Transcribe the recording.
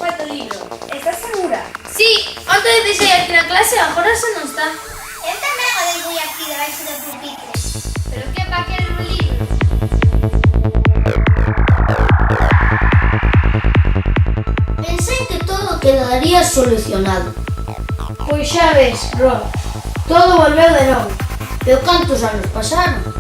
cuarto libro. Estás segura? Sí, antes deixei aquí na clase, agora xa non está. Eu tamén o deixei aquí debaixo do pupitre. Pero que pa que os libros? Pensei que todo quedaría solucionado. Pois xa ves, Ron, todo volveu de novo. Pero cantos anos pasaron?